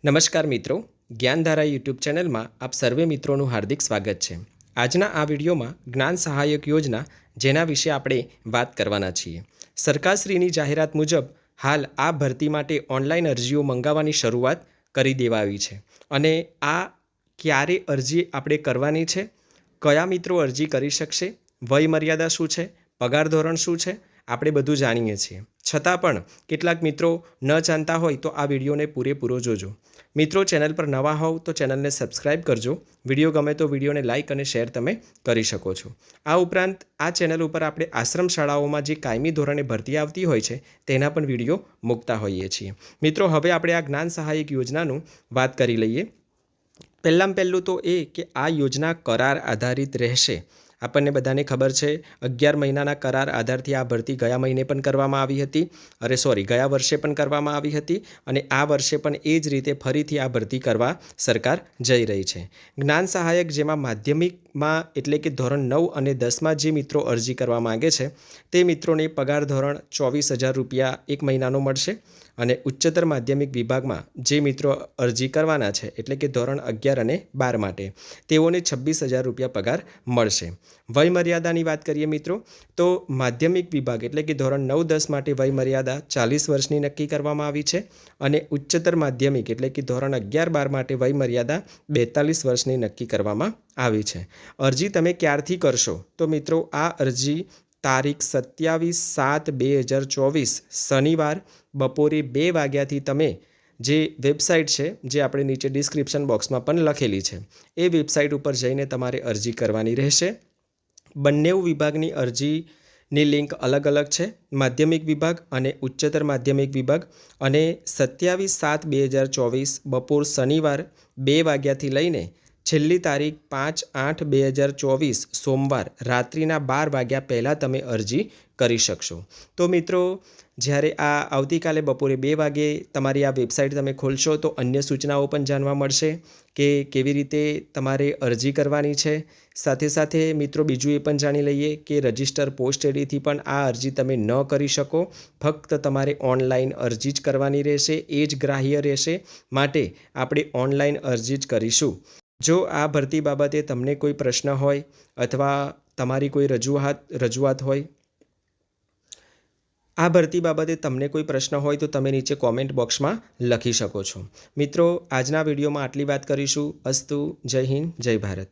નમસ્કાર મિત્રો, જ્ઞાનધારા યુટ્યુબ ચેનલમાં આપ સર્વે મિત્રોનું હાર્દિક સ્વાગત છે। આજના આ વિડીયોમાં જ્ઞાન સહાયક યોજના જેના વિશે આપણે વાત કરવાના છીએ। સરકારશ્રીની જાહેરાત મુજબ હાલ આ ભરતી માટે ઓનલાઈન અરજીઓ મંગાવવાની શરૂઆત કરી દેવાઈ છે અને આ ક્યારે અરજી આપણે કરવાની છે, કયા મિત્રો અરજી કરી શકશે, વય મર્યાદા શું છે, પગાર ધોરણ શું છે, આપણે બધું જાણીએ છીએ। છતાં પણ કેટલાક મિત્રો ન જાણતા હોય તો આ વિડીયોને પૂરેપૂરો જોજો। મિત્રો, ચેનલ પર નવા હોવ તો ચેનલને સબસ્ક્રાઈબ કરજો। વિડીયો ગમે તો વિડીયોને લાઇક અને શેર તમે કરી શકો છો। આ ઉપરાંત આ ચેનલ ઉપર આપણે આશ્રમ શાળાઓમાં જે કાયમી ધોરણે ભરતી આવતી હોય છે તેના પણ વિડીયો મૂકતા હોઈએ છીએ। મિત્રો, હવે આપણે આ જ્ઞાન સહાયક યોજનાનું વાત કરી લઈએ। પહેલું તો એ કે આ યોજના કરાર આધારિત રહેશે। આપણને બધાને ખબર છે 11 મહિનાના કરાર આધારથી આ ભરતી ગયા મહિને પણ કરવામાં આવી હતી, ગયા વર્ષે પણ કરવામાં આવી હતી અને આ વર્ષે પણ એ જ રીતે ફરીથી આ ભરતી કરવા સરકાર જઈ રહી છે। જ્ઞાન સહાયક જેમાં માધ્યમિકમાં એટલે કે ધોરણ 9 અને 10માં જે મિત્રો અરજી કરવા માગે છે તે મિત્રોને પગાર ધોરણ 24,000 રૂપિયા એક મહિનાનો મળશે અને ઉચ્ચતર માધ્યમિક વિભાગમાં જે મિત્રો અરજી કરવાના છે એટલે કે ધોરણ 11 અને 12 માટે તેઓને 26,000 રૂપિયા પગાર મળશે। વય મર્યાદાની વાત કરીએ મિત્રો તો માધ્યમિક વિભાગ એટલે કે ધોરણ 9-10 માટે વય મર્યાદા 40 વર્ષની નક્કી કરવામાં આવી છે અને ઉચ્ચતર માધ્યમિક એટલે કે ધોરણ 11-12 માટે વય મર્યાદા 42 વર્ષની નક્કી કરવામાં આવી છે। અરજી તમે ક્યારથી કરશો તો મિત્રો આ અરજી તારીખ 27/7/2024 શનિવાર બપોરે 2 વાગ્યાથી તમે જે વેબસાઇટ છે જે આપણે નીચે ડિસ્ક્રિપ્શન બોક્સમાં પણ લખેલી છે એ વેબસાઇટ ઉપર જઈને તમારે અરજી કરવાની રહેશે। બંને વિભાગની અરજીની લિંક અલગ અલગ છે, માધ્યમિક વિભાગ અને ઉચ્ચતર માધ્યમિક વિભાગ, અને 27/7/2024 બપોર શનિવાર 2 વાગ્યાથી લઈને છેલ્લી તારીખ 5/8/2024 સોમવાર રાત્રિના 12 વાગ્યા પહેલાં તમે અરજી કરી શકશો। તો મિત્રો, જ્યારે આ આવતીકાલે બપોરે 2 વાગે તમારી આ વેબસાઇટ તમે ખોલશો તો અન્ય સૂચનાઓ પણ જાણવા મળશે કે કેવી રીતે તમારે અરજી કરવાની છે। સાથે સાથે મિત્રો બીજું એ પણ જાણી લઈએ કે રજિસ્ટર પોસ્ટ એડીથી પણ આ અરજી તમે ન કરી શકો, ફક્ત તમારે ઓનલાઈન અરજી જ કરવાની રહેશે, એ જ ગ્રાહ્ય રહેશે, માટે આપણે ઓનલાઈન અરજી જ કરીશું। જો આ ભરતી બાબતે તમને કોઈ પ્રશ્ન હોય અથવા તમારી કોઈ રજૂઆત હોય, આ ભરતી બાબતે તમને કોઈ પ્રશ્ન હોય તો તમે નીચે કોમેન્ટ બોક્સમાં લખી શકો છો। મિત્રો, આજના વિડીયોમાં આટલી વાત કરીશું। અસ્તુ, જય હિન્દ, જય ભારત।